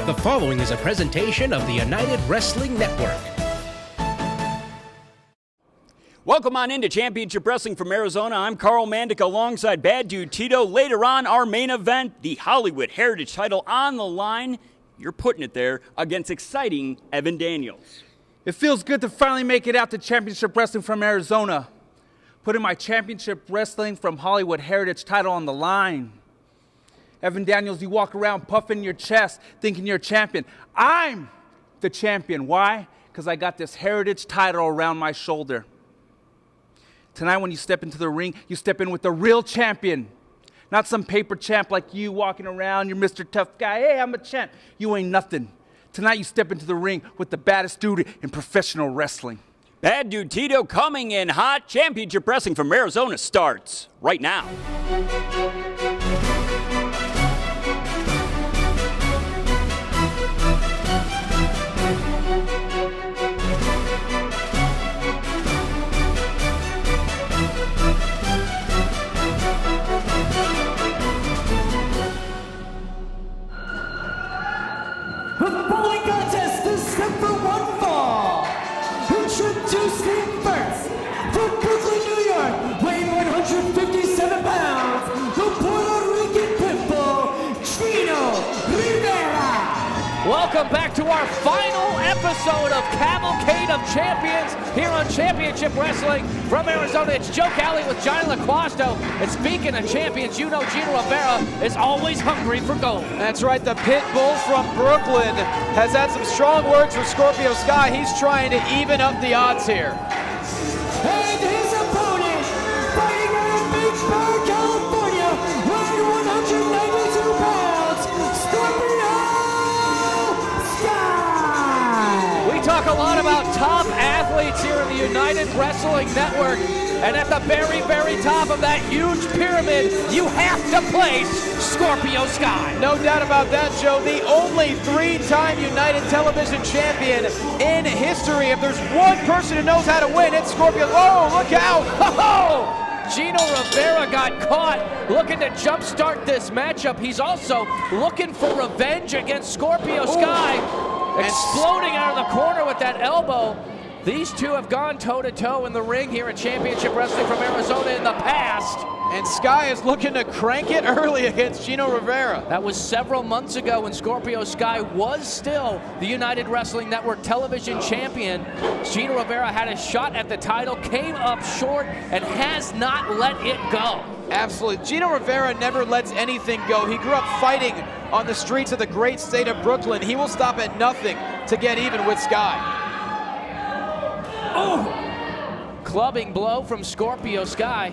The following is a presentation of the United Wrestling Network. Welcome on into Championship Wrestling from Arizona. I'm Carl Mandic alongside Bad Dude Tito. Later on, our main event, the Hollywood Heritage title on the line. You're putting it there against exciting Evan Daniels. It feels good to finally make it out to Championship Wrestling from Arizona. Putting my Championship Wrestling from Hollywood Heritage title on the line. Evan Daniels, you walk around puffing your chest, thinking you're a champion. I'm the champion. Why? Because I got this Heritage title around my shoulder. Tonight when you step into the ring, you step in with the real champion. Not some paper champ like you walking around, you're Mr. Tough Guy. Hey, I'm a champ. You ain't nothing. Tonight you step into the ring with the baddest dude in professional wrestling. Bad Dude Tito coming in hot. Championship Wrestling from Arizona starts right now. The following contest is set for one fall. Introducing first, from Brooklyn, New York, weighing 157 pounds, the Puerto Rican pitbull, Gino Rivera. Welcome back to our final episode of Cavalcade of Champions here on Championship Wrestling from Arizona. It's Joe Cali with Johnny LaQuasto. And speaking of champions, you know Gino Rivera is always hungry for gold. That's right, the pit bull from Brooklyn has had some strong words for Scorpio Sky. He's trying to even up the odds here. And his opponent, fighting out of Big Bear, California, weighing 192 pounds, Scorpio Sky. We talk a lot about top athletes here in the United Wrestling Network. And at the very, very top of that huge pyramid, you have to place Scorpio Sky. No doubt about that, Joe. The only three-time United Television Champion in history. If there's one person who knows how to win, it's Scorpio. Oh, look out! Oh! Gino Rivera got caught looking to jumpstart this matchup. He's also looking for revenge against Scorpio Sky. Exploding out of the corner with that elbow. These two have gone toe-to-toe in the ring here at Championship Wrestling from Arizona in the past. And Sky is looking to crank it early against Gino Rivera. That was several months ago when Scorpio Sky was still the United Wrestling Network television champion. Gino Rivera had a shot at the title, came up short, and has not let it go. Absolutely. Gino Rivera never lets anything go. He grew up fighting on the streets of the great state of Brooklyn. He will stop at nothing to get even with Sky. Oh! Clubbing blow from Scorpio Sky.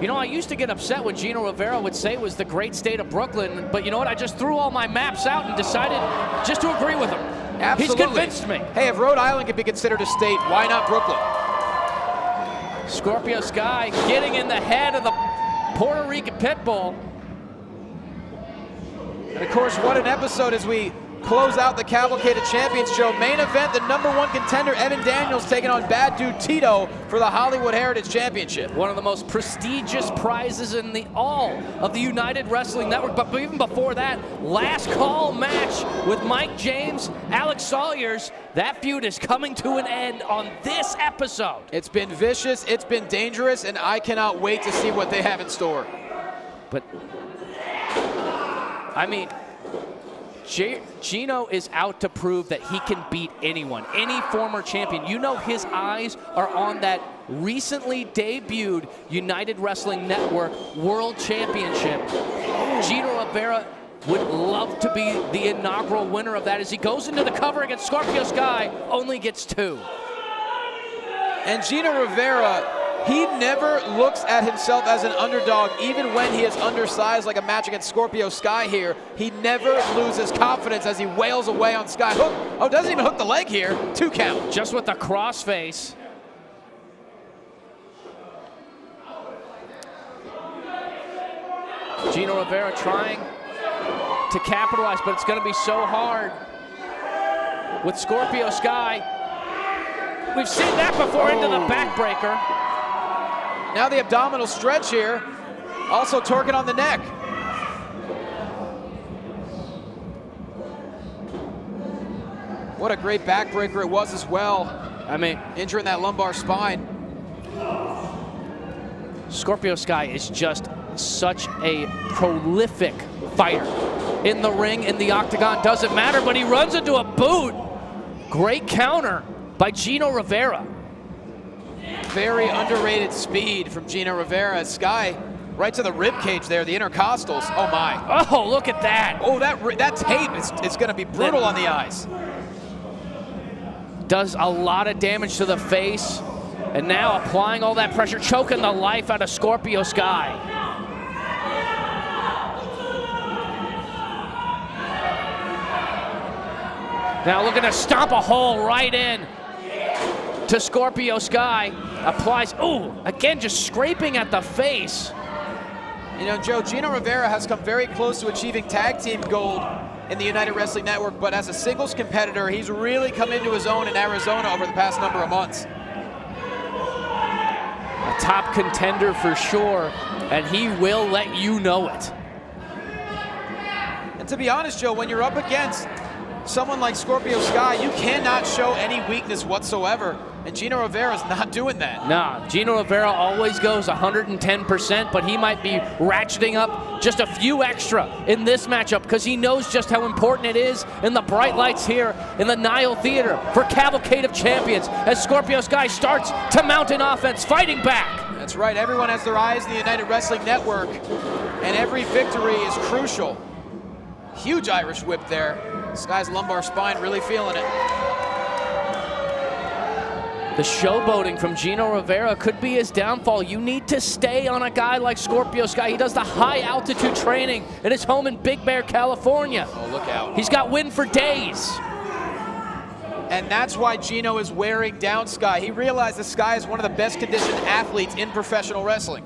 You know, I used to get upset when Gino Rivera would say it was the great state of Brooklyn, but you know what? I just threw all my maps out and decided just to agree with him. Absolutely. He's convinced me. Hey, if Rhode Island could be considered a state, why not Brooklyn? Scorpio Sky getting in the head of the Puerto Rican Pitbull. And of course, what an episode as we close out the Cavalcade of Champions, Joe. Main event, the #1 contender, Evan Daniels, taking on Bad Dude Tito for the Hollywood Heritage Championship. One of the most prestigious prizes in all of the United Wrestling Network. But even before that, last call match with Mike James, Alex Salyers. That feud is coming to an end on this episode. It's been vicious, it's been dangerous, and I cannot wait to see what they have in store. But, I mean, Gino is out to prove that he can beat anyone, any former champion. You know his eyes are on that recently debuted United Wrestling Network World Championship. Gino Rivera would love to be the inaugural winner of that as he goes into the cover against Scorpio Sky, only gets 2. And Gino Rivera, he never looks at himself as an underdog, even when he is undersized like a match against Scorpio Sky here. He never loses confidence as he wails away on Sky. Hook. Oh, doesn't even hook the leg here. 2 count. Just with the crossface. Gino Rivera trying to capitalize, but it's going to be so hard with Scorpio Sky. We've seen that before into the backbreaker. Now the abdominal stretch here, also torquing on the neck. What a great backbreaker it was as well. I mean, Injuring that lumbar spine. Scorpio Sky is just such a prolific fighter. In the ring, in the octagon, doesn't matter, but he runs into a boot. Great counter by Gino Rivera. Very underrated speed from Gino Rivera. Sky right to the rib cage there, the intercostals. Oh my. Oh, look at that. Oh, that tape is going to be brutal on the eyes. Does a lot of damage to the face. And now applying all that pressure, choking the life out of Scorpio Sky. Now looking to stomp a hole right in to Scorpio Sky. Applies, ooh, again just scraping at the face. You know, Joe, Gino Rivera has come very close to achieving tag team gold in the United Wrestling Network, but as a singles competitor, he's really come into his own in Arizona over the past number of months. A top contender for sure, and he will let you know it. And to be honest, Joe, when you're up against someone like Scorpio Sky, you cannot show any weakness whatsoever, and Gino Rivera's not doing that. Nah, Gino Rivera always goes 110%, but he might be ratcheting up just a few extra in this matchup because he knows just how important it is in the bright lights here in the Nile Theater for Cavalcade of Champions as Scorpio Sky starts to mount an offense, fighting back. That's right, everyone has their eyes in the United Wrestling Network, and every victory is crucial. Huge Irish whip there. Sky's lumbar spine really feeling it. The showboating from Gino Rivera could be his downfall. You need to stay on a guy like Scorpio Sky. He does the high altitude training in his home in Big Bear, California. Oh, look out. He's got wind for days. And that's why Gino is wearing down Sky. He realized that Sky is one of the best conditioned athletes in professional wrestling.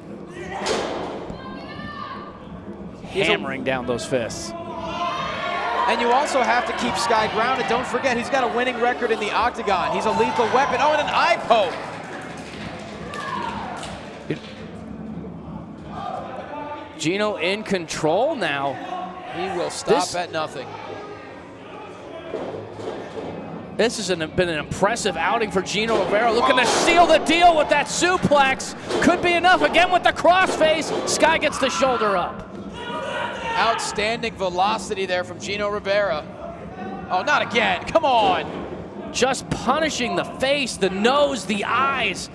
Hammering down those fists. And you also have to keep Sky grounded. Don't forget, he's got a winning record in the octagon. He's a lethal weapon. Oh, and an eye poke. Gino in control now. He will stop at nothing. This has been an impressive outing for Gino Rivera. Looking to seal the deal with that suplex. Could be enough. Again with the crossface. Sky gets the shoulder up. Outstanding velocity there from Gino Rivera. Oh, not again. Come on. Just punishing the face, the nose, the eyes.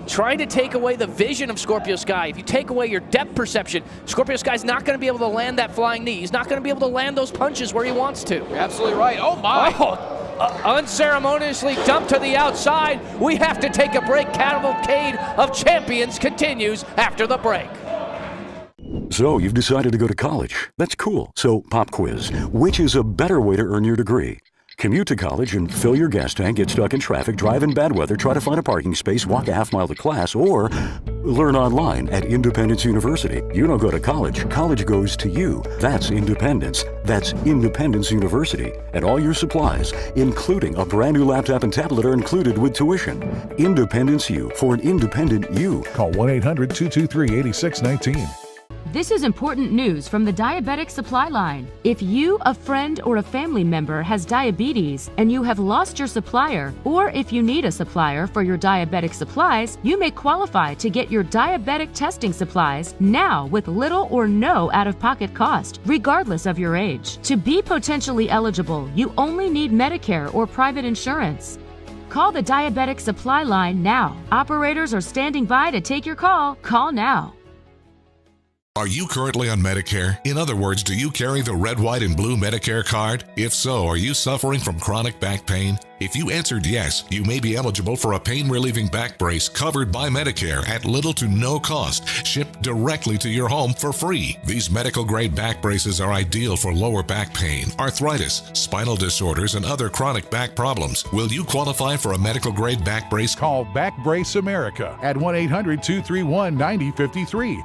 Trying to take away the vision of Scorpio Sky. If you take away your depth perception, Scorpio Sky's not going to be able to land that flying knee. He's not going to be able to land those punches where he wants to. You're absolutely right. Oh, my. Unceremoniously dumped to the outside. We have to take a break. Cavalcade of Champions continues after the break. So, you've decided to go to college. That's cool. So, pop quiz. Which is a better way to earn your degree? Commute to college and fill your gas tank, get stuck in traffic, drive in bad weather, try to find a parking space, walk a half mile to class, or learn online at Independence University. You don't go to college. College goes to you. That's independence. That's Independence University. And all your supplies, including a brand new laptop and tablet, are included with tuition. Independence U for an independent you. Call 1-800-223-8619. This is important news from the Diabetic Supply Line. If you, a friend, or a family member has diabetes and you have lost your supplier, or if you need a supplier for your diabetic supplies, you may qualify to get your diabetic testing supplies now with little or no out-of-pocket cost, regardless of your age. To be potentially eligible, you only need Medicare or private insurance. Call the Diabetic Supply Line now. Operators are standing by to take your call. Call now. Are you currently on Medicare? In other words, do you carry the red, white, and blue Medicare card? If so, are you suffering from chronic back pain? If you answered yes, you may be eligible for a pain-relieving back brace covered by Medicare at little to no cost, shipped directly to your home for free. These medical-grade back braces are ideal for lower back pain, arthritis, spinal disorders, and other chronic back problems. Will you qualify for a medical-grade back brace? Call Back Brace America at 1-800-231-9053.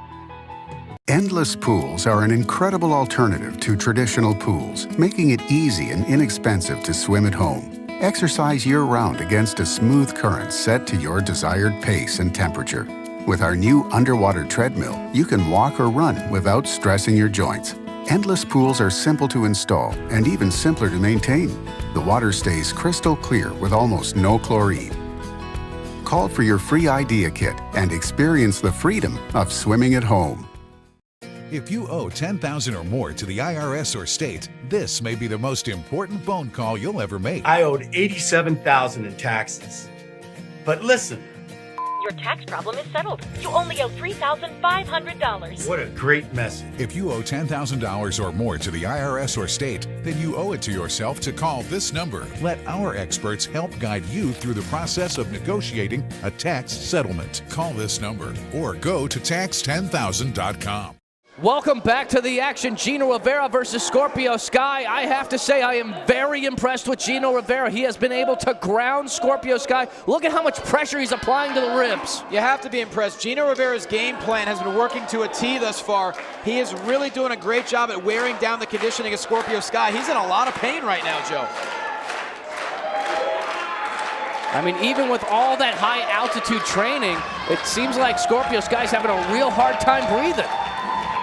Endless pools are an incredible alternative to traditional pools, making it easy and inexpensive to swim at home. Exercise year-round against a smooth current set to your desired pace and temperature. With our new underwater treadmill, you can walk or run without stressing your joints. Endless pools are simple to install and even simpler to maintain. The water stays crystal clear with almost no chlorine. Call for your free idea kit and experience the freedom of swimming at home. If you owe $10,000 or more to the IRS or state, this may be the most important phone call you'll ever make. I owed $87,000 in taxes. But listen. Your tax problem is settled. You only owe $3,500. What a great message. If you owe $10,000 or more to the IRS or state, then you owe it to yourself to call this number. Let our experts help guide you through the process of negotiating a tax settlement. Call this number or go to tax10000.com. Welcome back to the action. Gino Rivera versus Scorpio Sky. I have to say I am very impressed with Gino Rivera. He has been able to ground Scorpio Sky. Look at how much pressure he's applying to the ribs. You have to be impressed. Gino Rivera's game plan has been working to a T thus far. He is really doing a great job at wearing down the conditioning of Scorpio Sky. He's in a lot of pain right now, Joe. I mean, even with all that high altitude training, it seems like Scorpio Sky's having a real hard time breathing.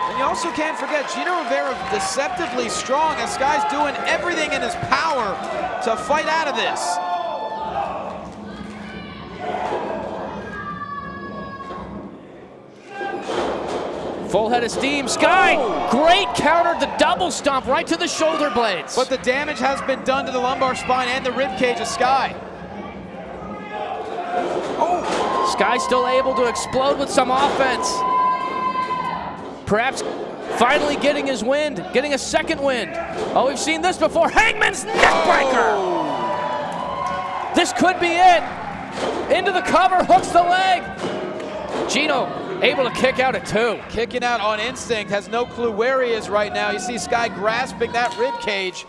And you also can't forget, Gino Rivera deceptively strong, as Sky's doing everything in his power to fight out of this. Full head of steam. Sky, great counter, the double stomp right to the shoulder blades. But the damage has been done to the lumbar spine and the rib cage of Sky. Sky still able to explode with some offense. Perhaps finally getting his wind, getting a second wind. Oh, we've seen this before. Hangman's neckbreaker. This could be it. Into the cover, hooks the leg. Gino able to kick out at 2. Kicking out on instinct, has no clue where he is right now. You see Sky grasping that rib cage.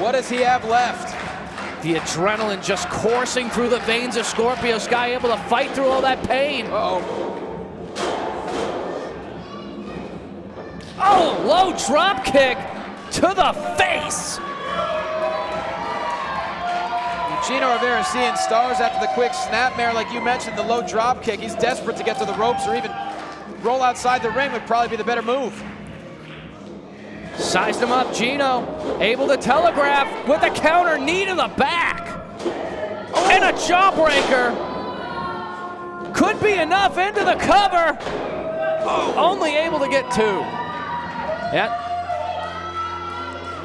What does he have left? The adrenaline just coursing through the veins of Scorpio Sky, able to fight through all that pain. Oh, low drop kick to the face. Gino Rivera seeing stars after the quick snapmare, like you mentioned, the low drop kick. He's desperate to get to the ropes, or even roll outside the ring would probably be the better move. Sized him up, Gino, able to telegraph with a counter knee to the back. And a jawbreaker. Could be enough into the cover. Only able to get 2. Yep.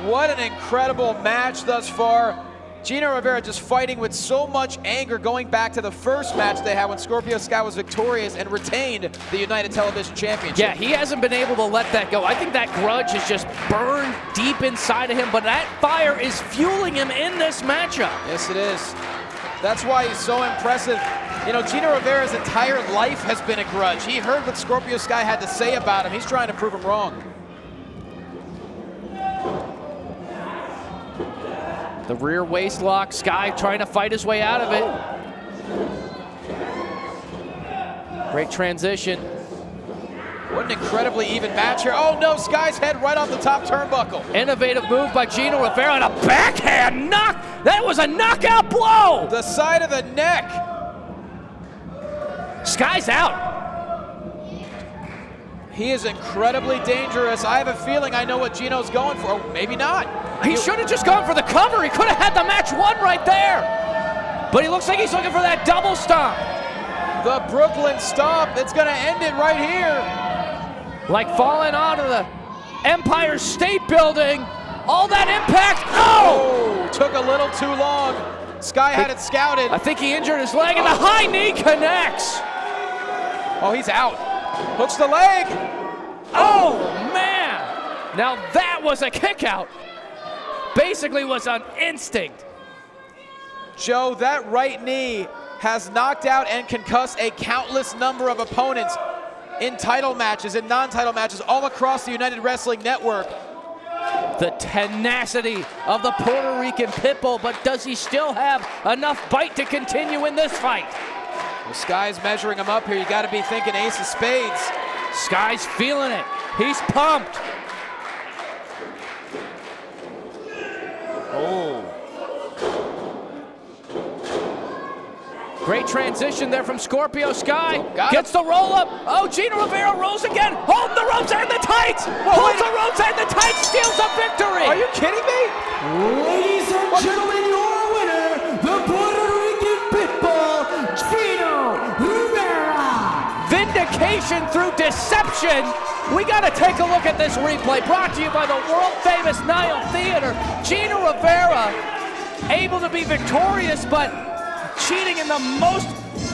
What an incredible match thus far. Gino Rivera just fighting with so much anger, going back to the first match they had when Scorpio Sky was victorious and retained the United Television Championship. Yeah, he hasn't been able to let that go. I think that grudge is just burned deep inside of him, but that fire is fueling him in this matchup. Yes, it is. That's why he's so impressive. You know, Gino Rivera's entire life has been a grudge. He heard what Scorpio Sky had to say about him. He's trying to prove him wrong. The rear waist lock, Sky trying to fight his way out of it. Great transition. What an incredibly even match here. Oh no, Sky's head right off the top turnbuckle. Innovative move by Gino Rivera and a backhand knock. That was a knockout blow. The side of the neck. Sky's out. He is incredibly dangerous. I have a feeling I know what Gino's going for. Oh, maybe not. He should have just gone for the cover. He could have had the match won right there. But he looks like he's looking for that double stomp. The Brooklyn stomp. It's going to end it right here. Like falling out of the Empire State Building. All that impact. Oh! Took a little too long. Sky had it scouted. I think he injured his leg, and the high knee connects. Oh, he's out. Hooks the leg. Oh, man. Now that was a kick out. Basically was on instinct. Joe, that right knee has knocked out and concussed a countless number of opponents in title matches and non-title matches all across the United Wrestling Network. The tenacity of the Puerto Rican Pitbull, but does he still have enough bite to continue in this fight? Well, Sky's measuring him up here. You got to be thinking ace of spades. Sky's feeling it. He's pumped. Great transition there from Scorpio Sky. Got Gets the roll up. Oh, Gino Rivera rolls again. Hold the ropes and the tights. Holds the ropes and the tights. Steals a victory. Are you kidding me? Ladies and gentlemen, your winner, the Puerto Rican Pitbull, Gino Rivera. Vindication through deception. We got to take a look at this replay brought to you by the world-famous Nile Theater. Gino Rivera able to be victorious, but cheating in the most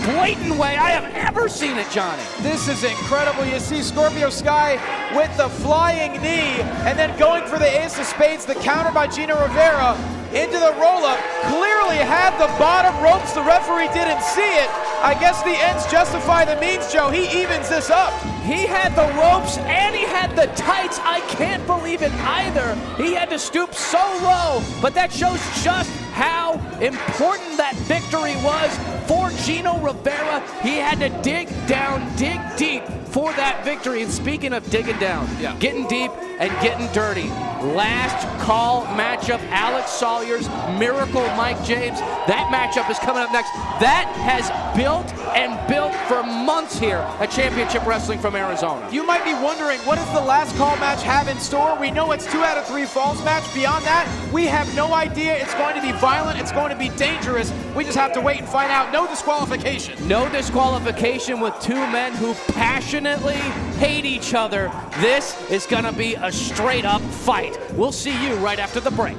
blatant way I have ever seen it, Johnny. This is incredible. You see Scorpio Sky with the flying knee and then going for the ace of spades, the counter by Gino Rivera into the roll-up. Clearly had the bottom ropes. The referee didn't see it. I guess the ends justify the means, Joe. He evens this up. He had the ropes and he had the tights. I can't believe it either. He had to stoop so low, but that shows just how important that victory was for Gino Rivera. He had to dig down, dig deep for that victory. And speaking of digging down, getting deep and getting dirty. Last call matchup, Alex Salyers, Miracle Mike James. That matchup is coming up next. That has built and built for months here at Championship Wrestling from Arizona. You might be wondering, what does the last call match have in store? We know it's 2 out of 3 falls match. Beyond that, we have no idea. It's going to be violent. It's going to be dangerous. We just have to wait and find out. No disqualification. No disqualification with 2 men who passionately hate each other. This is going to be a straight-up fight. We'll see you right after the break.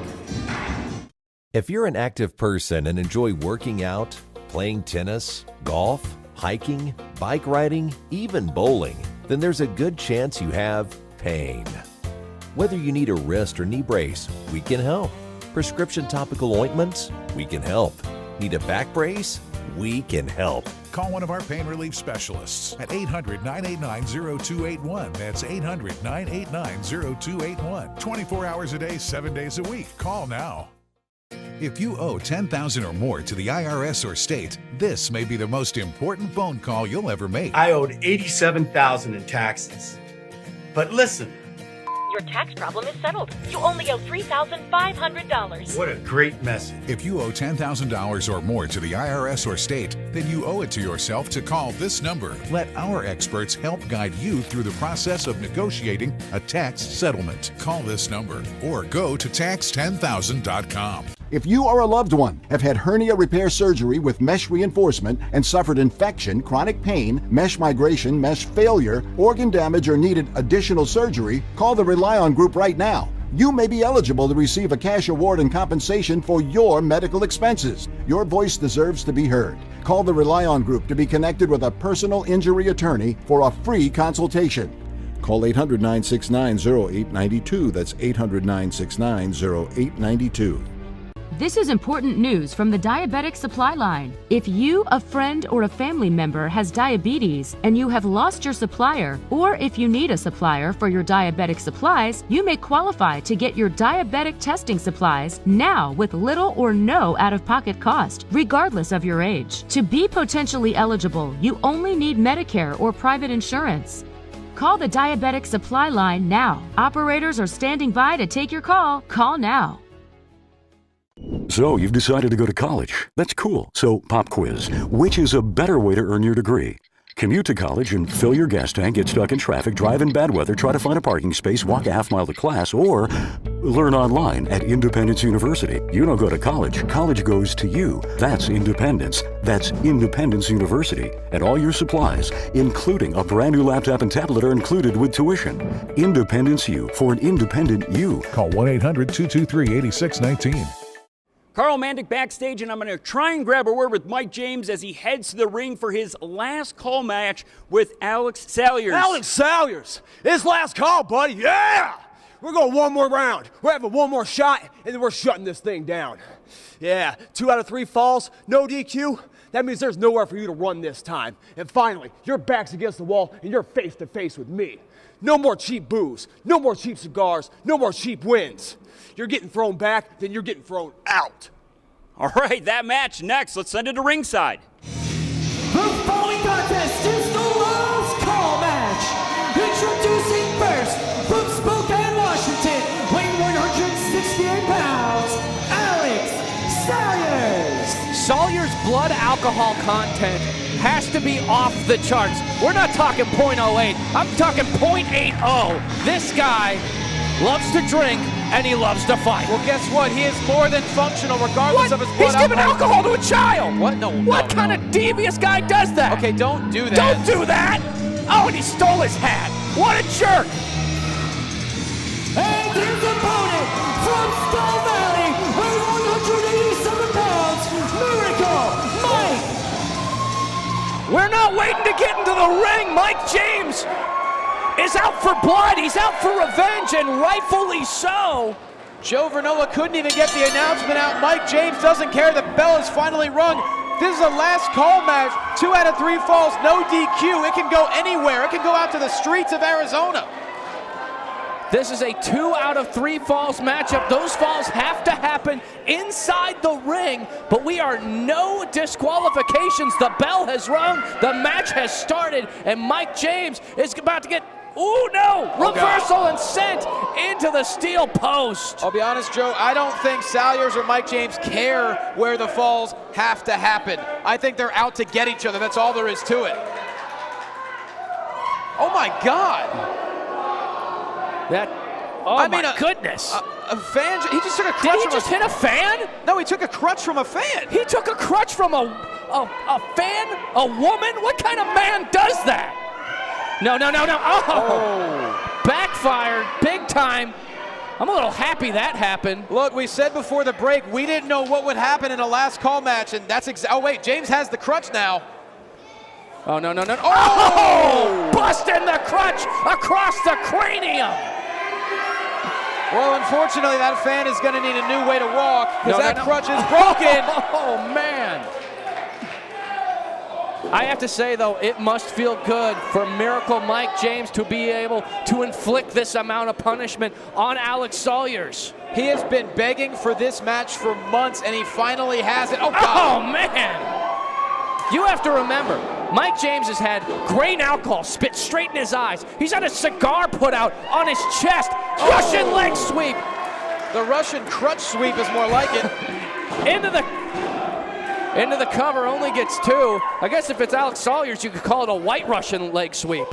If you're an active person and enjoy working out, playing tennis, golf, hiking, bike riding, even bowling, then there's a good chance you have pain. Whether you need a wrist or knee brace, we can help. Prescription topical ointments, we can help. Need a back brace? We can help. Call one of our pain relief specialists at 800-989-0281. That's 800-989-0281. 24 hours a day, 7 days a week. Call now. If you owe $10,000 or more to the IRS or state, this may be the most important phone call you'll ever make. I owed $87,000 in taxes. But listen. Your tax problem is settled. You only owe $3,500. What a great message. If you owe $10,000 or more to the IRS or state, then you owe it to yourself to call this number. Let our experts help guide you through the process of negotiating a tax settlement. Call this number or go to tax10000.com. If you or a loved one have had hernia repair surgery with mesh reinforcement and suffered infection, chronic pain, mesh migration, mesh failure, organ damage, or needed additional surgery, call the Rely On Group right now. You may be eligible to receive a cash award and compensation for your medical expenses. Your voice deserves to be heard. Call the Rely On Group to be connected with a personal injury attorney for a free consultation. Call 800-969-0892. That's 800-969-0892. This is important news from the Diabetic Supply Line. If you, a friend, or a family member has diabetes and you have lost your supplier, or if you need a supplier for your diabetic supplies, you may qualify to get your diabetic testing supplies now with little or no out-of-pocket cost, regardless of your age. To be potentially eligible, you only need Medicare or private insurance. Call the Diabetic Supply Line now. Operators are standing by to take your call. Call now. So, you've decided to go to college. That's cool. So, pop quiz. Which is a better way to earn your degree? Commute to college and fill your gas tank, get stuck in traffic, drive in bad weather, try to find a parking space, walk a half mile to class, or learn online at Independence University. You don't go to college. College goes to you. That's independence. That's Independence University. And all your supplies, including a brand new laptop and tablet, are included with tuition. Independence U for an independent you. Call 1-800-223-8619. Carl Mandic backstage, and I'm going to try and grab a word with Mike James as he heads to the ring for his last call match with Alex Salyers. Alex Salyers, his last call, buddy, yeah! We're going one more round. We're having one more shot, and then we're shutting this thing down. Yeah, 2 out of 3 falls, no DQ. That means there's nowhere for you to run this time. And finally, your back's against the wall, and you're face to face with me. No more cheap booze, no more cheap cigars, no more cheap wins. You're getting thrown back, then you're getting thrown out. All right, that match next. Let's send it to ringside. The following contest is the last call match. Introducing first, from Spokane, Washington, weighing 168 pounds, Alex Salyers. Salyers' blood alcohol alcohol content has to be off the charts. We're not talking .08, I'm talking .80. This guy loves to drink and he loves to fight. Well, guess what? He is more than functional regardless of his blood alcohol. He's giving alcohol to a child. What? No. What kind of devious guy does that? Okay, don't do that. Don't do that. Oh, and he stole his hat. What a jerk. And his opponent from Skull Valley, weighing 187 pounds, Miracle Mike. We're not waiting to get into the ring. Mike James is out for blood. He's out for revenge, and rightfully so. Joe Vernola couldn't even get the announcement out. Mike James doesn't care. The bell is finally rung. This is a last call match. 2 out of 3 falls, no DQ. It can go anywhere. It can go out to the streets of Arizona. This is a 2 out of 3 falls matchup. Those falls have to happen inside the ring, but we are no disqualifications. The bell has rung, the match has started, and Mike James is about to get, ooh no, reversal and sent into the steel post. I'll be honest, Joe, I don't think Salyers or Mike James care where the falls have to happen. I think they're out to get each other. That's all there is to it. Oh my God. My goodness. A fan, he just took a crutch. Did he just hit a fan? No, he took a crutch from a fan. He took a crutch from a fan? A woman? What kind of man does that? No. Oh. Backfired big time. I'm a little happy that happened. Look, we said before the break, we didn't know what would happen in a last call match, and that's oh wait, James has the crutch now. Oh, no. Oh! Busting the crutch across the cranium. Well, unfortunately, that fan is going to need a new way to walk because that crutch is broken. Oh, man. I have to say, though, it must feel good for Miracle Mike James to be able to inflict this amount of punishment on Alex Salyers. He has been begging for this match for months, and he finally has it. Oh, God. Oh, man. You have to remember, Mike James has had grain alcohol spit straight in his eyes. He's had a cigar put out on his chest. Russian leg sweep. The Russian crutch sweep is more like it. Into the cover, only gets 2. I guess if it's Alex Salyers, you could call it a white Russian leg sweep.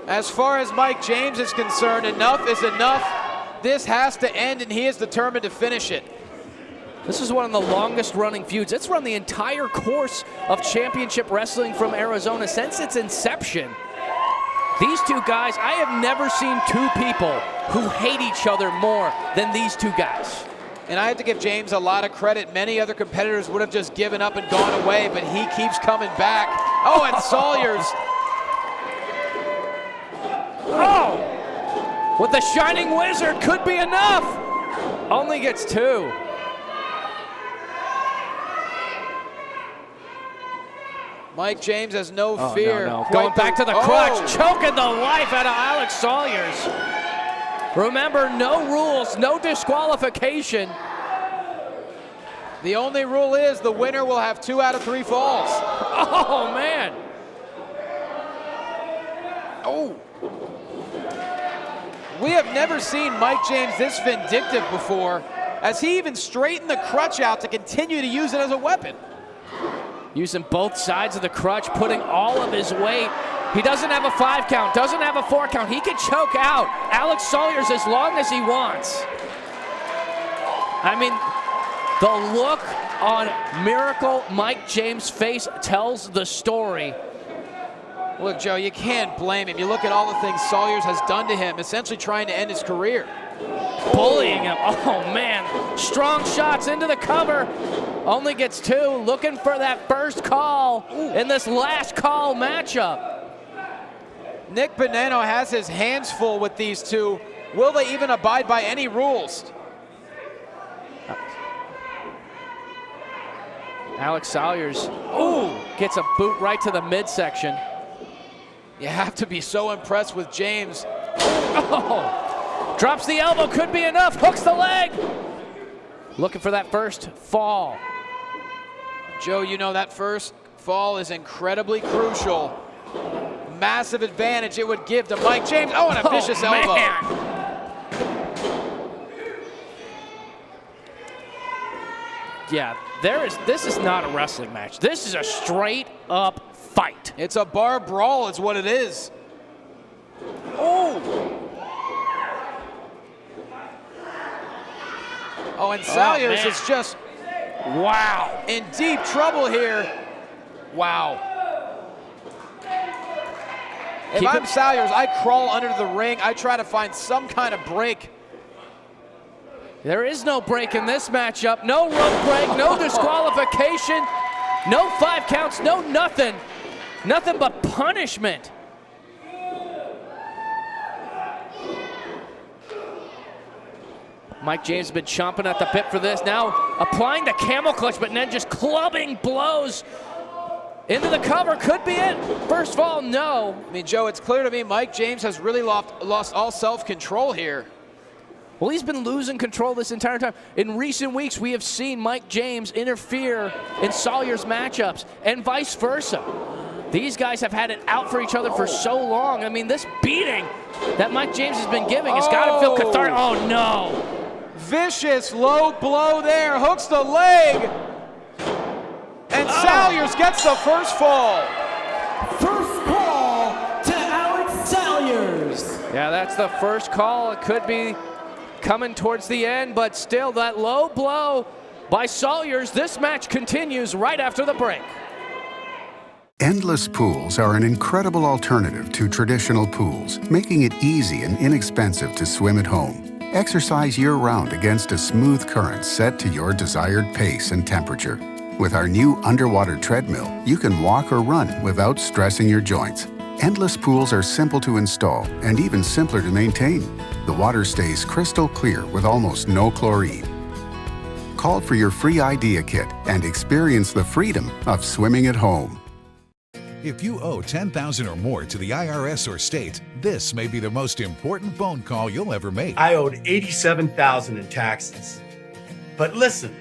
As far as Mike James is concerned, enough is enough. This has to end, and he is determined to finish it. This is one of the longest running feuds. It's run the entire course of championship wrestling from Arizona since its inception. These two guys, I have never seen 2 people who hate each other more than these 2 guys. And I have to give James a lot of credit. Many other competitors would have just given up and gone away, but he keeps coming back. Oh, and Salyers. Oh! With the Shining Wizard, could be enough. Only gets 2. Mike James has no fear. No. Going back to the crutch, choking the life out of Alex Salyers. Remember, no rules, no disqualification. The only rule is the winner will have 2 out of 3 falls. Oh, man. Oh. We have never seen Mike James this vindictive before, as he even straightened the crutch out to continue to use it as a weapon. Using both sides of the crutch, putting all of his weight. He doesn't have a 5 count, doesn't have a 4 count. He can choke out Alex Salyers as long as he wants. I mean, the look on Miracle Mike James' face tells the story. Look, Joe, you can't blame him. You look at all the things Salyers has done to him, essentially trying to end his career. Bullying him. Oh, man. Strong shots into the cover. Only gets 2. Looking for that first call in this last call matchup. Nick Bonanno has his hands full with these 2. Will they even abide by any rules? Alex Salyers, gets a boot right to the midsection. You have to be so impressed with James. Drops the elbow, could be enough, hooks the leg. Looking for that first fall. Joe, you know that first fall is incredibly crucial. Massive advantage it would give to Mike James. Oh, and a vicious elbow. Yeah, this is not a wrestling match. This is a straight up fight. It's a bar brawl is what it is. Oh! Oh, and Salyers is just, wow, in deep trouble here. Wow. If I'm Salyers, I crawl under the ring. I try to find some kind of break. There is no break in this matchup. No rope break, no disqualification, no 5 counts, no nothing. Nothing but punishment. Mike James has been chomping at the bit for this. Now applying the camel clutch, but then just clubbing blows into the cover. Could be it. First fall, no. I mean, Joe, it's clear to me Mike James has really lost all self-control here. Well, he's been losing control this entire time. In recent weeks, we have seen Mike James interfere in Salyers matchups and vice versa. These guys have had it out for each other for so long. I mean, this beating that Mike James has been giving has got to feel cathartic. Oh, no. Vicious low blow there, hooks the leg. And Salyers gets the first fall. First call to Alex Salyers. Yeah, that's the first call. It could be coming towards the end, but still that low blow by Salyers. This match continues right after the break. Endless pools are an incredible alternative to traditional pools, making it easy and inexpensive to swim at home. Exercise year-round against a smooth current set to your desired pace and temperature. With our new underwater treadmill, you can walk or run without stressing your joints. Endless pools are simple to install and even simpler to maintain. The water stays crystal clear with almost no chlorine. Call for your free idea kit and experience the freedom of swimming at home. If you owe $10,000 or more to the IRS or state, this may be the most important phone call you'll ever make. I owed $87,000 in taxes. But listen.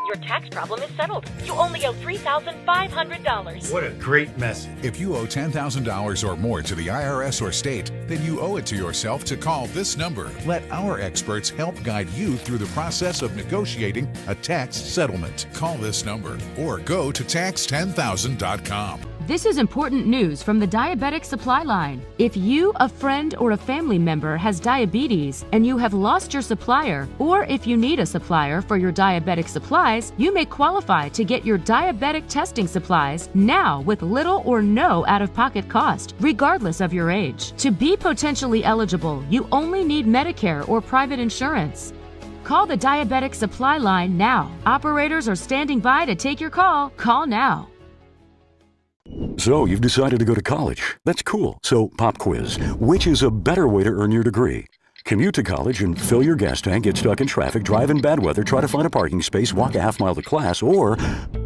Your tax problem is settled. You only owe $3,500. What a great message. If you owe $10,000 or more to the IRS or state, then you owe it to yourself to call this number. Let our experts help guide you through the process of negotiating a tax settlement. Call this number or go to tax10000.com. This is important news from the Diabetic Supply Line. If you, a friend, or a family member has diabetes and you have lost your supplier, or if you need a supplier for your diabetic supplies, you may qualify to get your diabetic testing supplies now with little or no out-of-pocket cost, regardless of your age. To be potentially eligible, you only need Medicare or private insurance. Call the Diabetic Supply Line now. Operators are standing by to take your call. Call now. So, you've decided to go to college. That's cool. So, pop quiz. Which is a better way to earn your degree? Commute to college and fill your gas tank, get stuck in traffic, drive in bad weather, try to find a parking space, walk a half mile to class, or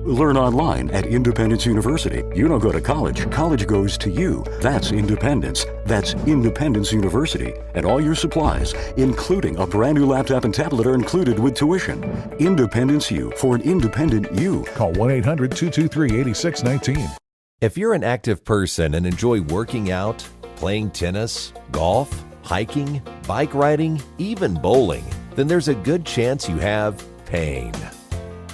learn online at Independence University. You don't go to college. College goes to you. That's independence. That's Independence University. And all your supplies, including a brand new laptop and tablet, are included with tuition. Independence U for an independent you. Call 1-800-223-8619. If you're an active person and enjoy working out, playing tennis, golf, hiking, bike riding, even bowling, then there's a good chance you have pain.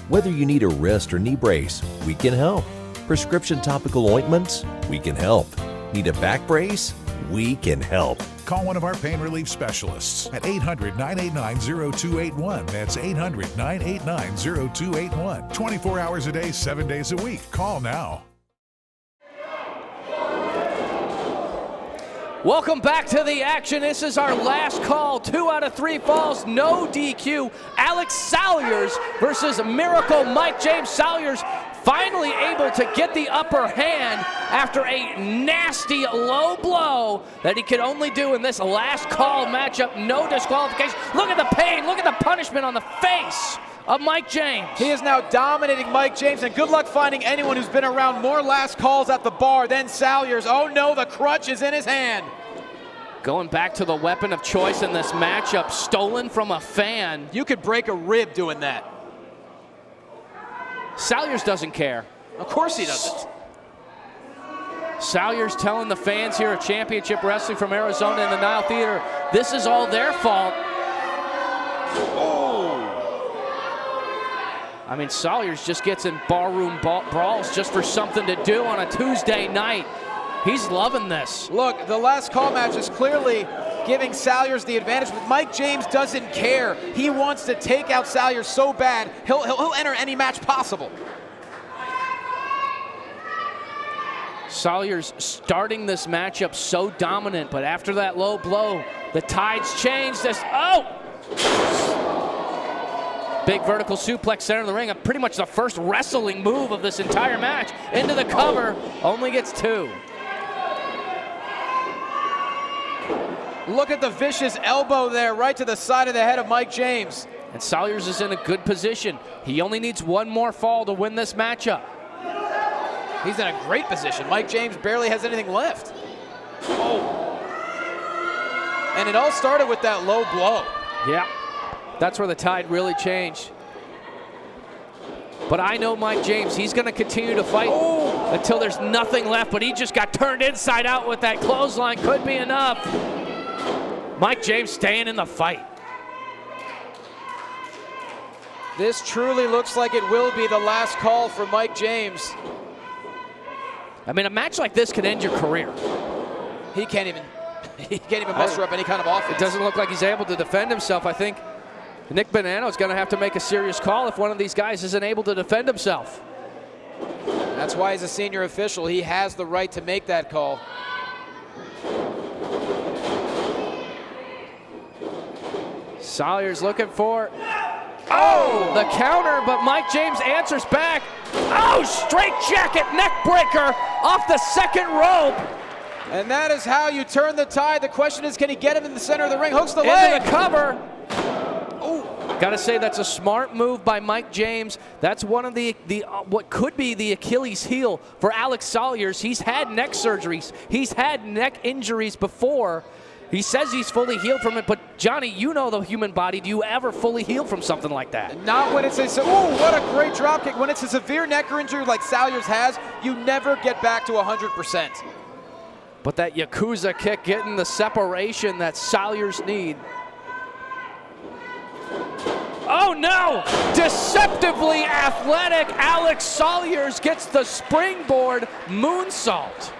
Whether you need a wrist or knee brace, we can help. Prescription topical ointments, we can help. Need a back brace? We can help. Call one of our pain relief specialists at 800-989-0281. That's 800-989-0281. 24 hours a day, 7 days a week. Call now. Welcome back to the action. This is our last call. 2 out of 3 falls, no DQ. Alex Salyers versus Miracle Mike James. Salyers finally able to get the upper hand after a nasty low blow that he could only do in this last call matchup. No disqualification. Look at the pain. Look at the punishment on the face of Mike James. He is now dominating Mike James, and good luck finding anyone who's been around more last calls at the bar than Salyers. Oh no, the crutch is in his hand. Going back to the weapon of choice in this matchup, stolen from a fan. You could break a rib doing that. Salyers doesn't care. Of course he doesn't. Salyers telling the fans here at Championship Wrestling from Arizona in the Nile Theater, this is all their fault. Oh! I mean, Salyers just gets in barroom brawls just for something to do on a Tuesday night. He's loving this. Look, the last call match is clearly giving Salyers the advantage, but Mike James doesn't care. He wants to take out Salyers so bad, he'll enter any match possible. Salyers starting this matchup so dominant, but after that low blow, the tides change. Big vertical suplex center of the ring, pretty much the first wrestling move of this entire match. Into the cover, only gets 2. Look at the vicious elbow there, right to the side of the head of Mike James. And Salyers is in a good position. He only needs one more fall to win this matchup. He's in a great position. Mike James barely has anything left. Oh. And it all started with that low blow. Yeah, that's where the tide really changed. But I know Mike James, he's gonna continue to fight until there's nothing left, but he just got turned inside out with that clothesline. Could be enough. Mike James staying in the fight. This truly looks like it will be the last call for Mike James. I mean, a match like this could end your career. He can't even muster up any kind of offense. It doesn't look like he's able to defend himself. I think Nick Bonanno's going to have to make a serious call if one of these guys isn't able to defend himself. That's why he's a senior official. He has the right to make that call. Salyers looking for, the counter, but Mike James answers back. Straight jacket neck breaker off the second rope. And that is how you turn the tide. The question is, can he get him in the center of the ring? Hooks the leg. Into the cover. Got to say, that's a smart move by Mike James. That's one of the what could be the Achilles heel for Alex Salyers. He's had neck surgeries. He's had neck injuries before. He says he's fully healed from it, but Johnny, you know the human body. Do you ever fully heal from something like that? Not when it's what a great drop kick. When it's a severe neck injury like Salyers has, you never get back to 100%. But that Yakuza kick getting the separation that Salyers need. Oh no! Deceptively athletic Alex Salyers gets the springboard moonsault.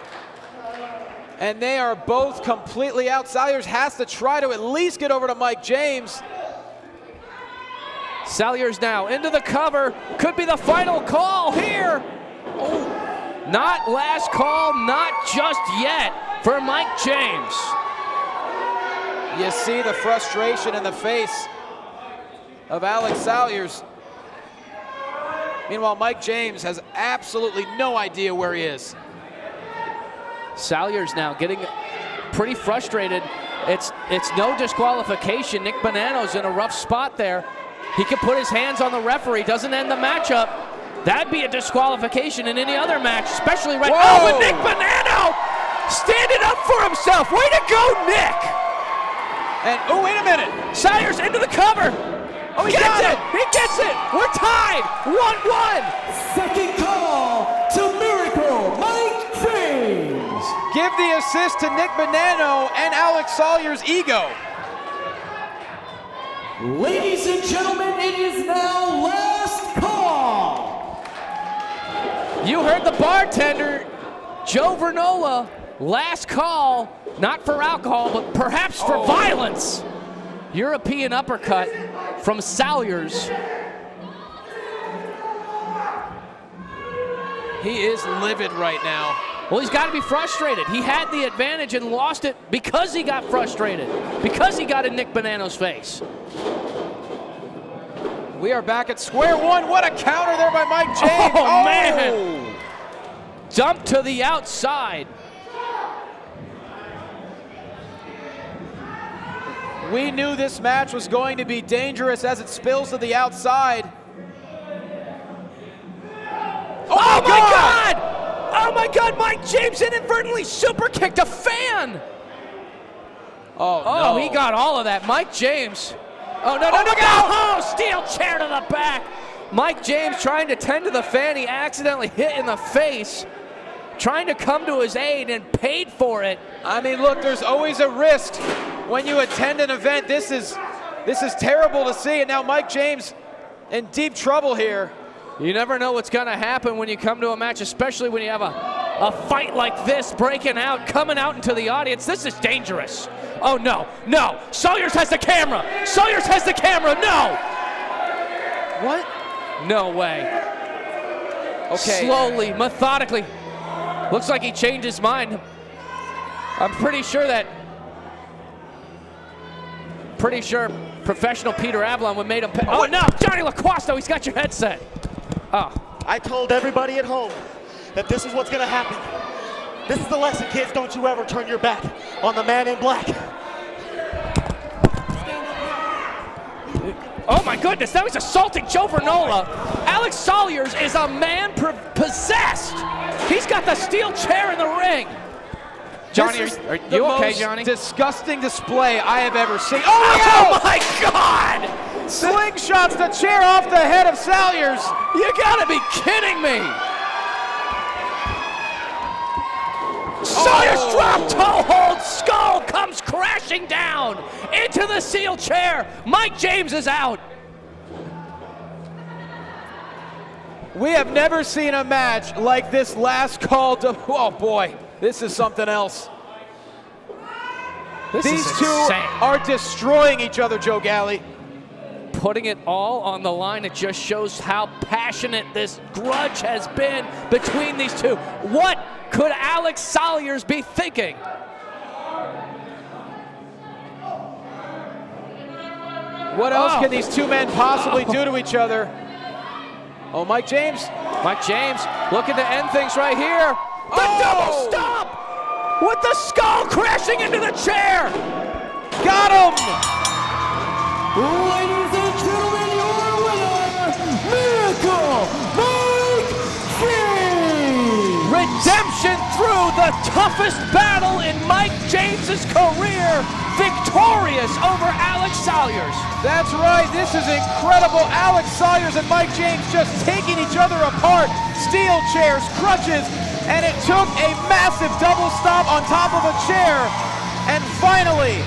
And they are both completely out. Salyers has to try to at least get over to Mike James. Salyers now into the cover. Could be the final call here. Not last call, not just yet for Mike James. You see the frustration in the face of Alex Salyers. Meanwhile, Mike James has absolutely no idea where he is. Salyers now getting pretty frustrated. It's no disqualification. Nick Bonanno's in a rough spot there. He can put his hands on the referee, doesn't end the matchup. That'd be a disqualification in any other match, especially right now. But Nick Bonanno standing up for himself. Way to go, Nick! And, wait a minute. Salyers into the cover. He gets it! He gets it! We're tied! 1-1! Second call to Miracle Mike James. Give the assist to Nick Bonanno and Alex Salyers' ego. Ladies and gentlemen, it is now last call. You heard the bartender, Joe Vernola. Last call, not for alcohol, but perhaps for violence. European uppercut from Salyers. He is livid right now. Well, he's got to be frustrated. He had the advantage and lost it because he got frustrated, because he got in Nick Bonanno's face. We are back at square one. What a counter there by Mike James. Oh, man. Dump to the outside. We knew this match was going to be dangerous as it spills to the outside. Oh my God! Oh my God, Mike James inadvertently super kicked a fan. Oh, no. He got all of that. Mike James. Oh, no. Oh, steel chair to the back. Mike James trying to tend to the fan. He accidentally hit in the face. Trying to come to his aid and paid for it. I mean, look, there's always a risk when you attend an event. This is terrible to see. And now Mike James in deep trouble here. You never know what's going to happen when you come to a match, especially when you have a fight like this breaking out, coming out into the audience. This is dangerous. Oh, no, no. Salyers has the camera. Salyers has the camera. No. What? No way. Okay. Slowly, methodically. Looks like he changed his mind. I'm pretty sure professional Peter Avalon would made him pay. Oh, no, Johnny LaQuasto, he's got your headset. Oh. I told everybody at home that this is what's going to happen. This is the lesson, kids. Don't you ever turn your back on the man in black. Oh, my goodness, now he's assaulting Joe Vernola. Alex Salyers is a man possessed. He's got the steel chair in the ring. Johnny, are you okay, Johnny? Disgusting display I have ever seen. Oh, my God! Slingshots the chair off the head of Salyers. You gotta be kidding me! Salyers drop toe hold, skull comes crashing down into the steel chair. Mike James is out. We have never seen a match like this last call to, oh boy, this is something else. These two are destroying each other, Joe Galley. Putting it all on the line, it just shows how passionate this grudge has been between these two. What could Alex Salyers be thinking? What else can these two men possibly do to each other? Oh, Mike James. Mike James looking to end things right here. The double stomp with the skull crashing into the chair. Got him. Ladies and gentlemen, your winner, Miracle Mike James! Redemption through the toughest battle in Mike James's career, victorious over Alex Salyers. That's right, this is incredible. Alex Salyers and Mike James just taking each other apart. Steel chairs, crutches, and it took a massive double stomp on top of a chair. And finally,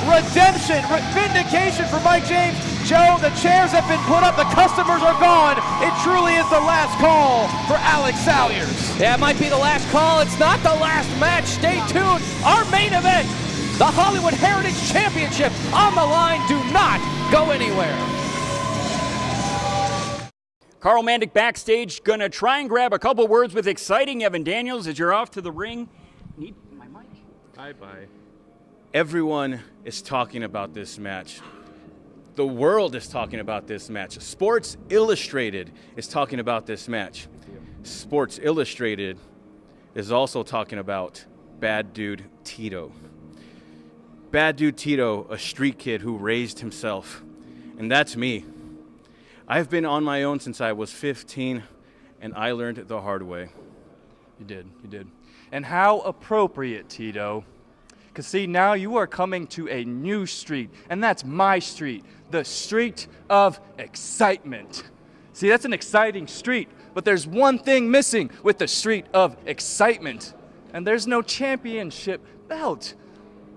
redemption, vindication for Mike James. Joe, the chairs have been put up, the customers are gone. It truly is the last call for Alex Salyers. Yeah, it might be the last call. It's not the last match. Stay tuned. Our main event, the Hollywood Heritage Championship on the line. Do not go anywhere. Carl Mandic backstage, gonna try and grab a couple words with exciting Evan Daniels as you're off to the ring. Need my mic? Bye-bye. Everyone is talking about this match. The world is talking about this match. Sports Illustrated is talking about this match. Sports Illustrated is also talking about Bad Dude Tito. Bad Dude Tito, a street kid who raised himself. And that's me. I've been on my own since I was 15, and I learned it the hard way. You did. And how appropriate, Tito. Because see, now you are coming to a new street, and that's my street, the street of excitement. See, that's an exciting street, but there's one thing missing with the street of excitement, and there's no championship belt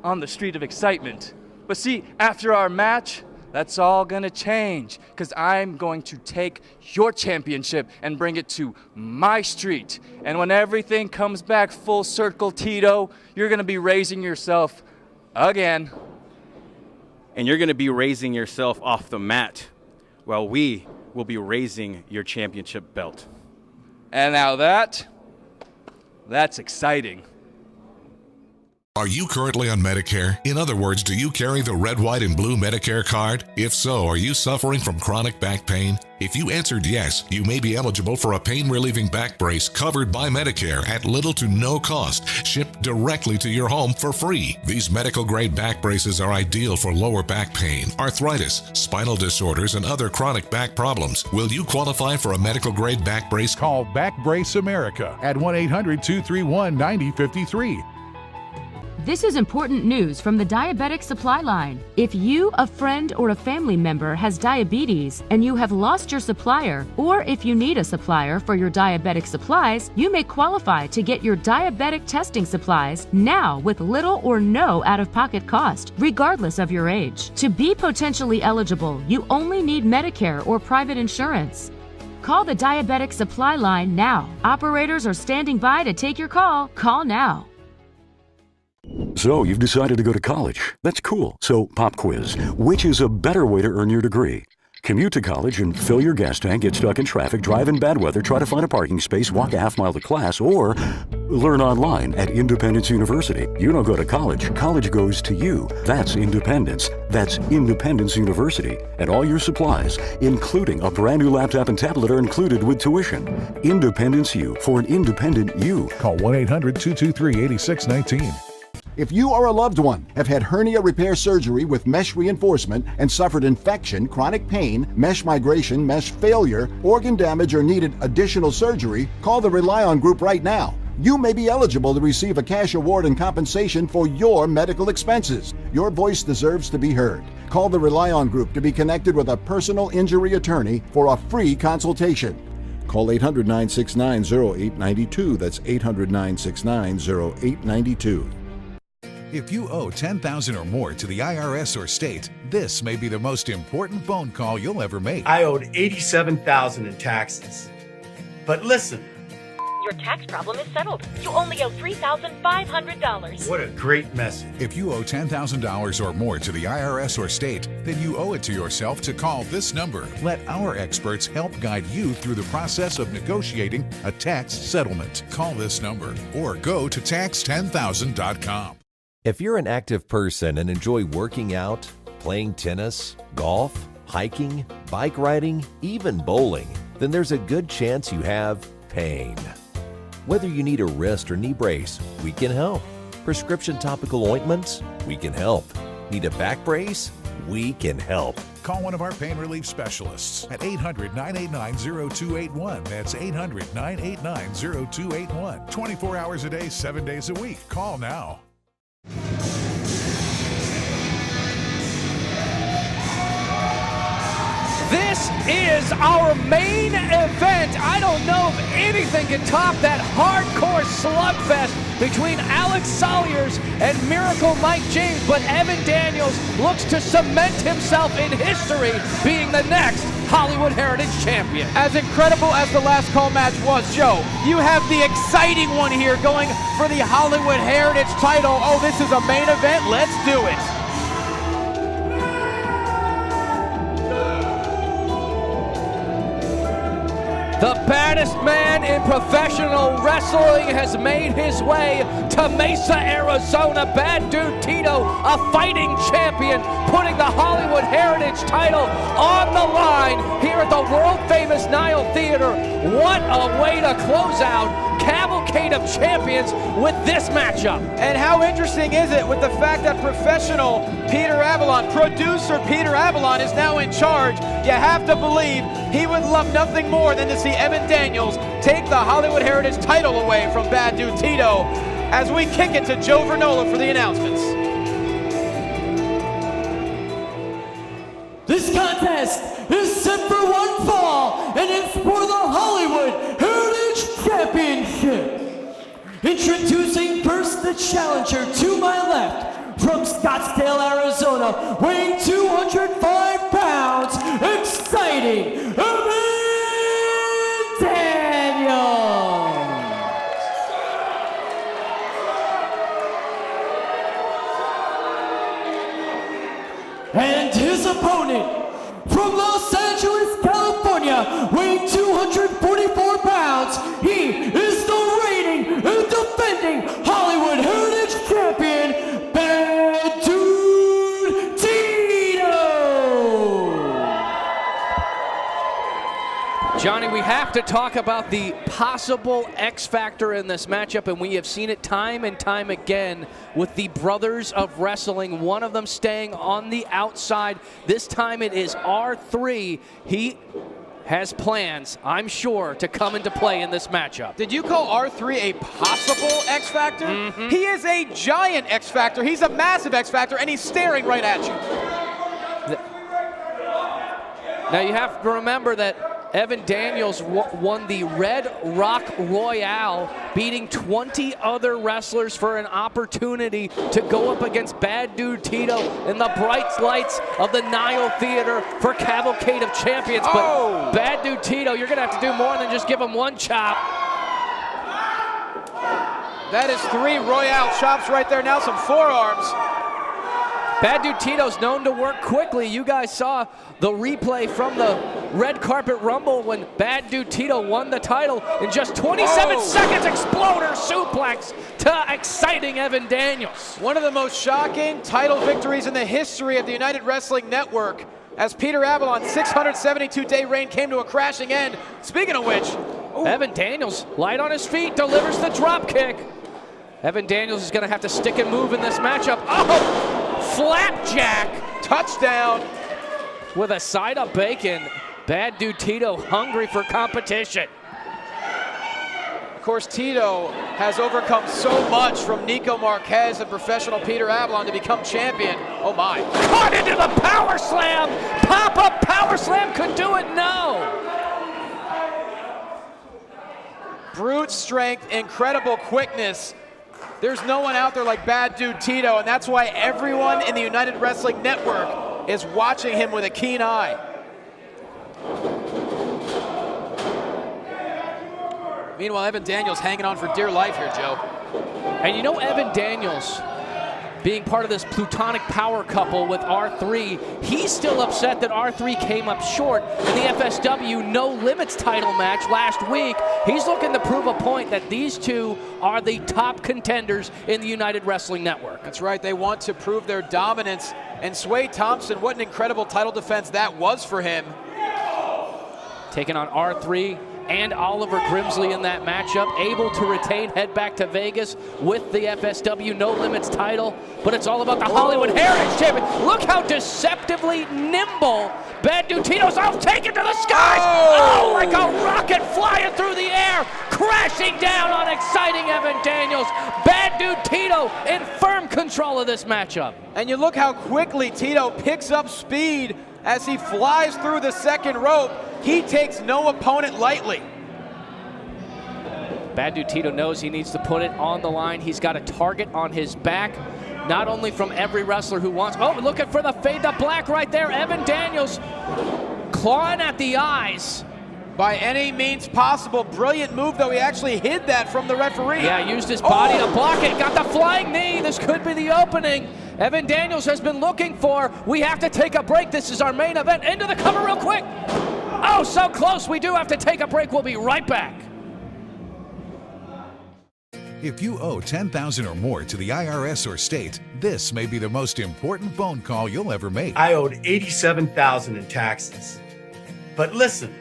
on the street of excitement. But see, after our match, that's all gonna change, because I'm going to take your championship and bring it to my street. And when everything comes back full circle, Tito, you're gonna be raising yourself again. And you're gonna be raising yourself off the mat, while we will be raising your championship belt. And now that's exciting. Are you currently on Medicare? In other words, do you carry the red, white, and blue Medicare card? If so, are you suffering from chronic back pain? If you answered yes, you may be eligible for a pain-relieving back brace covered by Medicare at little to no cost, shipped directly to your home for free. These medical-grade back braces are ideal for lower back pain, arthritis, spinal disorders, and other chronic back problems. Will you qualify for a medical-grade back brace? Call Back Brace America at 1-800-231-9053. This is important news from the Diabetic Supply Line. If you, a friend, or a family member has diabetes and you have lost your supplier, or if you need a supplier for your diabetic supplies, you may qualify to get your diabetic testing supplies now with little or no out-of-pocket cost, regardless of your age. To be potentially eligible, you only need Medicare or private insurance. Call the Diabetic Supply Line now. Operators are standing by to take your call. Call now. So you've decided to go to college. That's cool. So pop quiz. Which is a better way to earn your degree? Commute to college and fill your gas tank, get stuck in traffic, drive in bad weather, try to find a parking space, walk a half mile to class, or learn online at Independence University. You don't go to college. College goes to you. That's independence. That's Independence University. And all your supplies, including a brand new laptop and tablet, are included with tuition. Independence U for an independent you. Call 1-800-223-8619. If you or a loved one have had hernia repair surgery with mesh reinforcement and suffered infection, chronic pain, mesh migration, mesh failure, organ damage, or needed additional surgery, call the Rely On Group right now. You may be eligible to receive a cash award and compensation for your medical expenses. Your voice deserves to be heard. Call the Rely On Group to be connected with a personal injury attorney for a free consultation. Call 800-969-0892. That's 800-969-0892. If you owe $10,000 or more to the IRS or state, this may be the most important phone call you'll ever make. I owed $87,000 in taxes. But listen. Your tax problem is settled. You only owe $3,500. What a great message. If you owe $10,000 or more to the IRS or state, then you owe it to yourself to call this number. Let our experts help guide you through the process of negotiating a tax settlement. Call this number or go to tax10000.com. If you're an active person and enjoy working out, playing tennis, golf, hiking, bike riding, even bowling, then there's a good chance you have pain. Whether you need a wrist or knee brace, we can help. Prescription topical ointments, we can help. Need a back brace? We can help. Call one of our pain relief specialists at 800-989-0281. That's 800-989-0281. 24 hours a day, 7 days a week. Call now. This is our main event. I don't know if anything can top that hardcore slugfest between Alex Salyers and Miracle Mike James, but Evan Daniels looks to cement himself in history, being the next Hollywood Heritage Champion. As incredible as the last call match was, Joe, you have the exciting one here going for the Hollywood Heritage title. Oh, this is a main event. Let's do it. The baddest man in professional wrestling has made his way to Mesa, Arizona. Bad Dude Tito, a fighting champion, putting the Hollywood Heritage title on the line here at the world-famous Nile Theater. What a way to close out Cavalcade of Champions with this matchup. And how interesting is it with the fact that professional Peter Avalon, producer Peter Avalon, is now in charge? You have to believe he would love nothing more than to see Evan Daniels take the Hollywood Heritage title away from Bad Dude Tito as we kick it to Joe Vernola for the announcements. This contest is set for one fall, and it's for the Hollywood Heritage Championship. Introducing first the challenger to my left, from Scottsdale, Arizona, weighing 205 pounds, exciting, Evan Daniels. And his opponent, from Los Angeles, California, weighing 244 pounds, he is the reigning and defending Hollywood Heritage Champion, Bad Dude Tito! Johnny, we have to talk about the possible X factor in this matchup, and we have seen it time and time again with the brothers of wrestling, one of them staying on the outside. This time it is R3. He has plans, I'm sure, to come into play in this matchup. Did you call R3 a possible X Factor? He is a giant X Factor. He's a massive X Factor, and he's staring right at you. Now you have to remember that Evan Daniels won the Red Rock Royale, beating 20 other wrestlers for an opportunity to go up against Bad Dude Tito in the bright lights of the Nile Theater for Cavalcade of Champions. But Bad Dude Tito, you're going to have to do more than just give him one chop. That is 3 Royale chops right there. Now some forearms. Bad Dude Tito's known to work quickly. You guys saw the replay from the Red Carpet Rumble when Bad Dude Tito won the title in just 27 seconds. Exploder suplex to exciting Evan Daniels. One of the most shocking title victories in the history of the United Wrestling Network, as Peter Avalon's 672-day reign came to a crashing end. Speaking of which, Evan Daniels, light on his feet, delivers the drop kick. Evan Daniels is going to have to stick and move in this matchup. Flapjack! Touchdown! With a side of bacon. Bad Dude Tito hungry for competition. Of course, Tito has overcome so much from Nico Marquez and professional Peter Avalon to become champion. Oh my. Caught into the power slam! Pop-up power slam could do it, no! Brute strength, incredible quickness. There's no one out there like Bad Dude Tito, and that's why everyone in the United Wrestling Network is watching him with a keen eye. Meanwhile, Evan Daniels hanging on for dear life here, Joe. And you know Evan Daniels, being part of this plutonic power couple with R3, he's still upset that R3 came up short in the FSW No Limits title match last week. He's looking to prove a point that these two are the top contenders in the United Wrestling Network. That's right, they want to prove their dominance. And Sway Thompson, what an incredible title defense that was for him. Taking on R3 and Oliver Grimsley in that matchup, able to retain, head back to Vegas with the FSW No Limits title, but it's all about the Hollywood Heritage Champion. Look how deceptively nimble Bad Dude Tito's off, taken to the skies. Oh, like a rocket flying through the air, crashing down on exciting Evan Daniels. Bad Dude Tito in firm control of this matchup. And you look how quickly Tito picks up speed as he flies through the second rope. He takes no opponent lightly. Bad Dude Tito knows he needs to put it on the line. He's got a target on his back, not only from every wrestler who wants. Oh, looking for the fade to black right there. Evan Daniels clawing at the eyes. By any means possible. Brilliant move, though. He actually hid that from the referee. Yeah, used his body to block it. Got the flying knee. This could be the opening Evan Daniels has been looking for. We have to take a break. This is our main event. Into the cover real quick. Oh, so close. We do have to take a break. We'll be right back. If you owe $10,000 or more to the IRS or state, this may be the most important phone call you'll ever make. I owed $87,000 in taxes. But listen.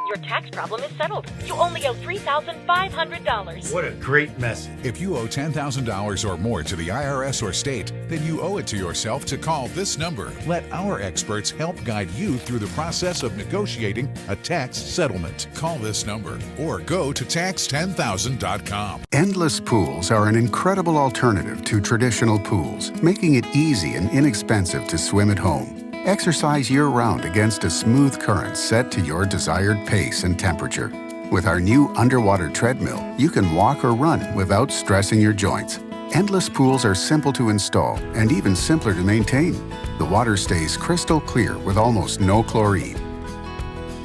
Your tax problem is settled. You only owe $3,500. What a great message. If you owe $10,000 or more to the IRS or state, then you owe it to yourself to call this number. Let our experts help guide you through the process of negotiating a tax settlement. Call this number or go to tax10000.com. Endless pools are an incredible alternative to traditional pools, making it easy and inexpensive to swim at home. Exercise year-round against a smooth current set to your desired pace and temperature. With our new underwater treadmill, you can walk or run without stressing your joints. Endless pools are simple to install and even simpler to maintain. The water stays crystal clear with almost no chlorine.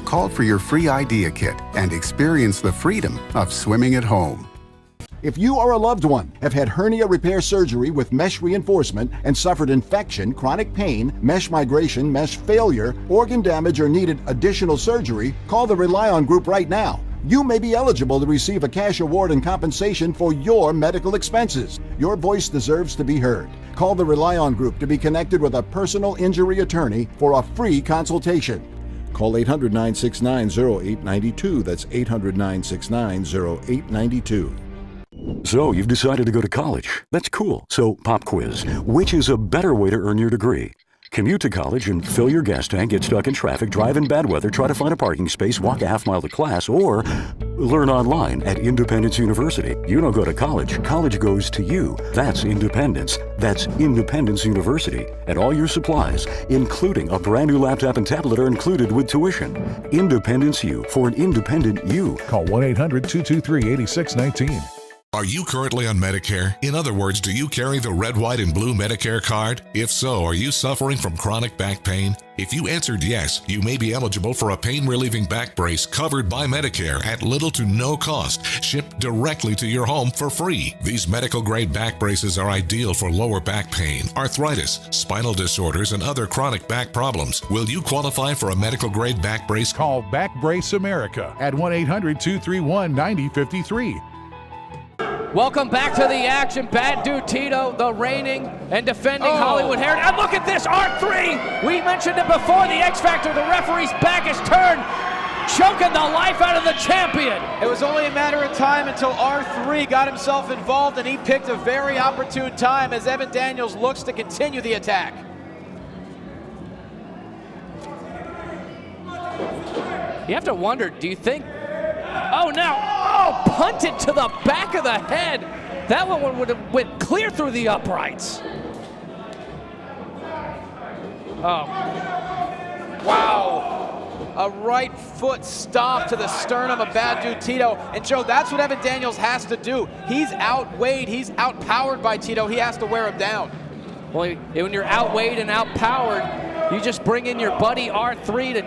Call for your free idea kit and experience the freedom of swimming at home. If you or a loved one have had hernia repair surgery with mesh reinforcement and suffered infection, chronic pain, mesh migration, mesh failure, organ damage, or needed additional surgery, call the Rely On Group right now. You may be eligible to receive a cash award and compensation for your medical expenses. Your voice deserves to be heard. Call the Rely On Group to be connected with a personal injury attorney for a free consultation. Call 800-969-0892. That's 800-969-0892. So you've decided to go to college. That's cool. So pop quiz. Which is a better way to earn your degree? Commute to college and fill your gas tank, get stuck in traffic, drive in bad weather, try to find a parking space, walk a half mile to class, or learn online at Independence University. You don't go to college. College goes to you. That's Independence. That's Independence University. And all your supplies, including a brand new laptop and tablet, are included with tuition. Independence U for an independent you. Call 1-800-223-8619. Are you currently on Medicare? In other words, do you carry the red, white, and blue Medicare card? If so, are you suffering from chronic back pain? If you answered yes, you may be eligible for a pain-relieving back brace covered by Medicare at little to no cost, shipped directly to your home for free. These medical-grade back braces are ideal for lower back pain, arthritis, spinal disorders, and other chronic back problems. Will you qualify for a medical-grade back brace? Call Back Brace America at 1-800-231-9053. Welcome back to the action. Bad Dude Tito, the reigning and defending Hollywood Heritage. And look at this, R3. We mentioned it before, the X Factor. The referee's back is turned, choking the life out of the champion. It was only a matter of time until R3 got himself involved, and he picked a very opportune time as Evan Daniels looks to continue the attack. You have to wonder, do you think, punted to the back of the head. That one would have went clear through the uprights. Oh. Wow. A right foot stomp to the sternum of Bad Dude Tito. And Joe, that's what Evan Daniels has to do. He's outweighed, he's outpowered by Tito. He has to wear him down. Well, when you're outweighed and outpowered, you just bring in your buddy R3 to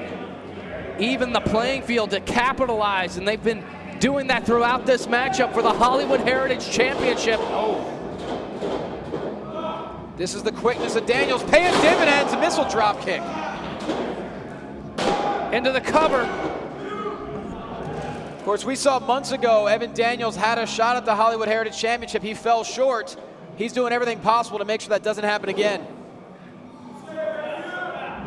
even the playing field, to capitalize, and they've been doing that throughout this matchup for the Hollywood Heritage Championship. This is the quickness of Daniels paying dividends. A missile drop kick. Into the cover. Of course, we saw months ago Evan Daniels had a shot at the Hollywood Heritage Championship. He fell short. He's doing everything possible to make sure that doesn't happen again.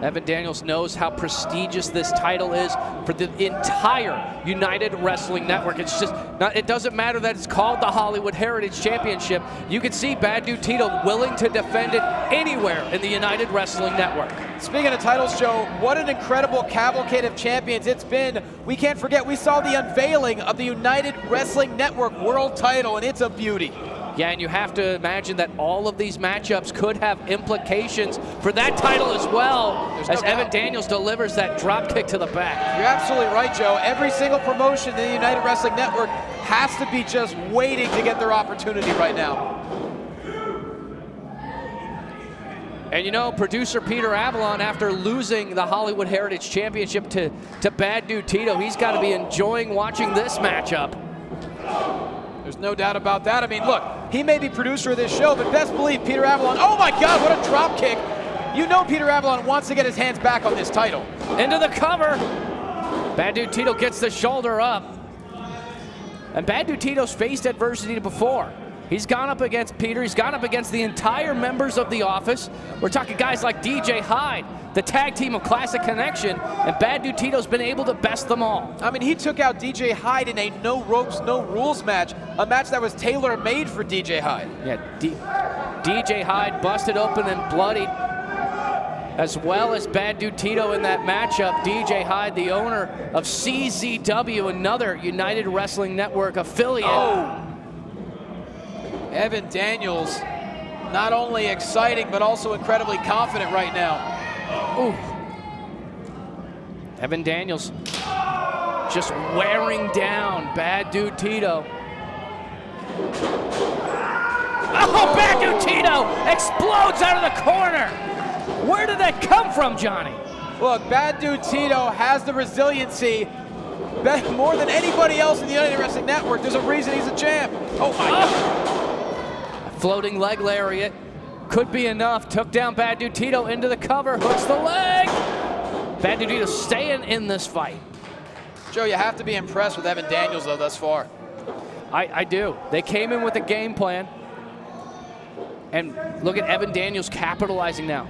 Evan Daniels knows how prestigious this title is for the entire United Wrestling Network. It's just not, it doesn't matter that it's called the Hollywood Heritage Championship. You can see Bad Dude Tito willing to defend it anywhere in the United Wrestling Network. Speaking of titles, Joe, what an incredible cavalcade of champions it's been. We can't forget, we saw the unveiling of the United Wrestling Network World title, and it's a beauty. Yeah, and you have to imagine that all of these matchups could have implications for that title as well, as Evan Daniels delivers that drop kick to the back. You're absolutely right, Joe. Every single promotion in the United Wrestling Network has to be just waiting to get their opportunity right now. And you know, producer Peter Avalon, after losing the Hollywood Heritage Championship to Bad Dude Tito, he's got to be enjoying watching this matchup. There's no doubt about that. I mean, look, he may be producer of this show, but best believe Peter Avalon, oh my God, what a drop kick. You know Peter Avalon wants to get his hands back on this title. Into the cover. Bad Dude Tito gets the shoulder up. And Bad Dude Tito's faced adversity before. He's gone up against Peter. He's gone up against the entire members of the office. We're talking guys like DJ Hyde, the tag team of Classic Connection, and Bad Dude Tito's been able to best them all. I mean, he took out DJ Hyde in a no ropes, no rules match, a match that was tailor-made for DJ Hyde. Yeah, DJ Hyde busted open and bloodied, as well as Bad Dude Tito in that matchup. DJ Hyde, the owner of CZW, another United Wrestling Network affiliate. Oh. Evan Daniels, not only exciting, but also incredibly confident right now. Ooh. Evan Daniels just wearing down Bad Dude Tito. Oh, Bad Dude Tito explodes out of the corner. Where did that come from, Johnny? Look, Bad Dude Tito has the resiliency more than anybody else in the United Wrestling Network. There's a reason he's a champ. Oh my God. Floating leg lariat. Could be enough. Took down Bad Dude Tito into the cover. Hooks the leg. Bad Dude Tito staying in this fight. Joe, you have to be impressed with Evan Daniels, though, thus far. I do. They came in with a game plan. And look at Evan Daniels capitalizing now.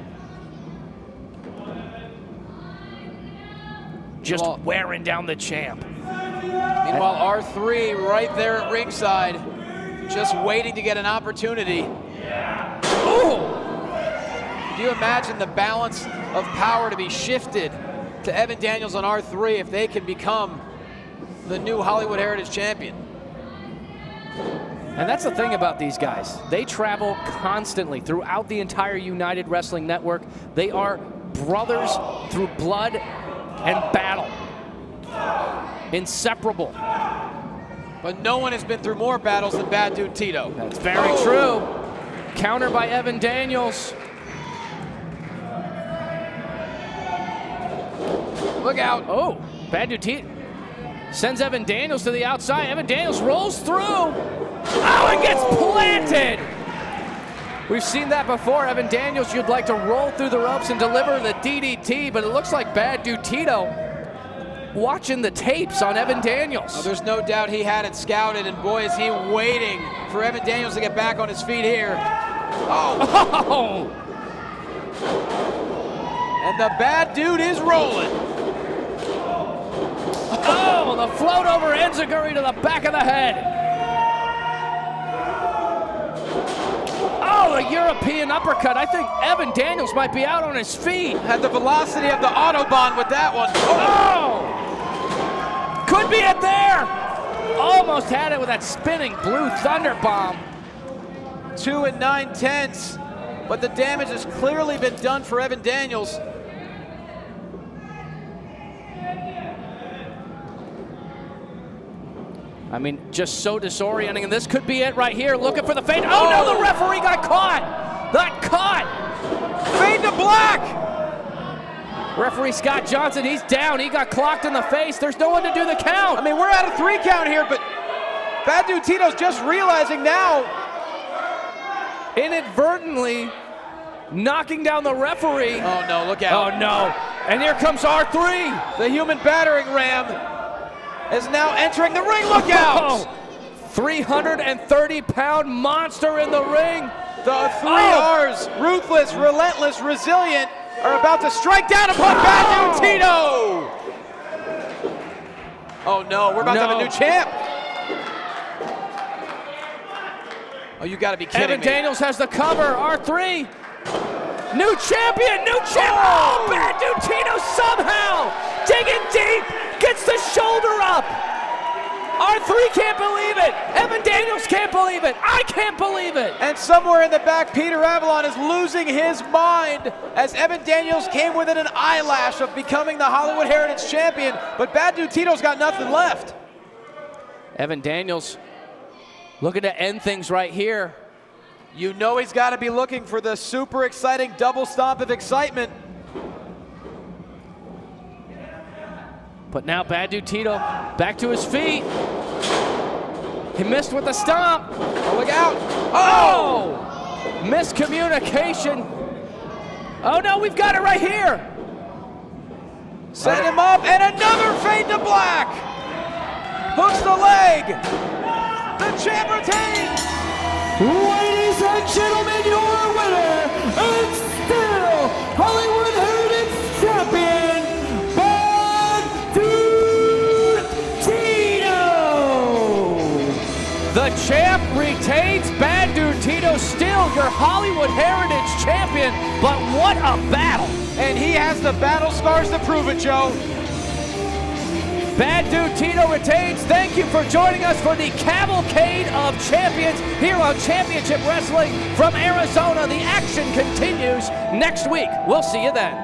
Just wearing down the champ. Meanwhile, R3 right there at ringside, just waiting to get an opportunity. Ooh! Do you imagine the balance of power to be shifted to Evan Daniels on R3 if they can become the new Hollywood Heritage Champion? And that's the thing about these guys. They travel constantly throughout the entire United Wrestling Network. They are brothers through blood and battle. Inseparable. But no one has been through more battles than Bad Dude Tito. That's very true. Counter by Evan Daniels. Look out. Oh, Bad Dude Tito sends Evan Daniels to the outside. Evan Daniels rolls through. Oh, and gets planted. We've seen that before. Evan Daniels, you'd like to roll through the ropes and deliver the DDT, but it looks like Bad Dude Tito watching the tapes on Evan Daniels. Oh, there's no doubt he had it scouted, and boy, is he waiting for Evan Daniels to get back on his feet here. Oh! And the Bad Dude is rolling. Oh, the float over enziguri to the back of the head. Oh, the European uppercut. I think Evan Daniels might be out on his feet. Had the velocity of the Autobahn with that one. Oh! Could be it there. Almost had it with that spinning blue thunder bomb. 2 9/10, but the damage has clearly been done for Evan Daniels. I mean, just so disorienting, and this could be it right here. Looking for the fade. Oh no, the referee got caught. Got caught. Fade to black. Referee Scott Johnson, he's down. He got clocked in the face. There's no one to do the count. I mean, we're at a 3 count here, but Bad Dude Tito's just realizing now. Inadvertently knocking down the referee. Oh no, look out. Oh no. And here comes R3. The human battering ram is now entering the ring. Look out! 330-pound monster in the ring. The 3 R's, ruthless, relentless, resilient, are about to strike down upon Bad Dude Tito. Oh no, we're about to have a new champ. Oh, you gotta be kidding Evan me. Daniels has the cover, R3. New champion, new champ. Oh, Bad Dude Tito somehow digging deep, gets the shoulder up. R3 can't believe it. Evan Daniels can't believe it. I can't believe it. And somewhere in the back, Peter Avalon is losing his mind as Evan Daniels came within an eyelash of becoming the Hollywood Heritage Champion, but Bad Dude Tito's got nothing left. Evan Daniels looking to end things right here. You know he's got to be looking for the super exciting double stomp of excitement. But now Bad Dude Tito back to his feet. He missed with the stomp. Oh, look out. Oh! Miscommunication. Oh no, we've got it right here. Set him up, and another fade to black. Hooks the leg. The champ retains. Ladies and gentlemen, your winner, and still Hollywood Heritage Champion, Bad Dude Tito! The champ retains. Bad Dude Tito still your Hollywood Heritage Champion, but what a battle! And he has the battle scars to prove it, Joe. Bad Dude Tito retains. Thank you for joining us for the Cavalcade of Champions here on Championship Wrestling from Arizona. The action continues next week. We'll see you then.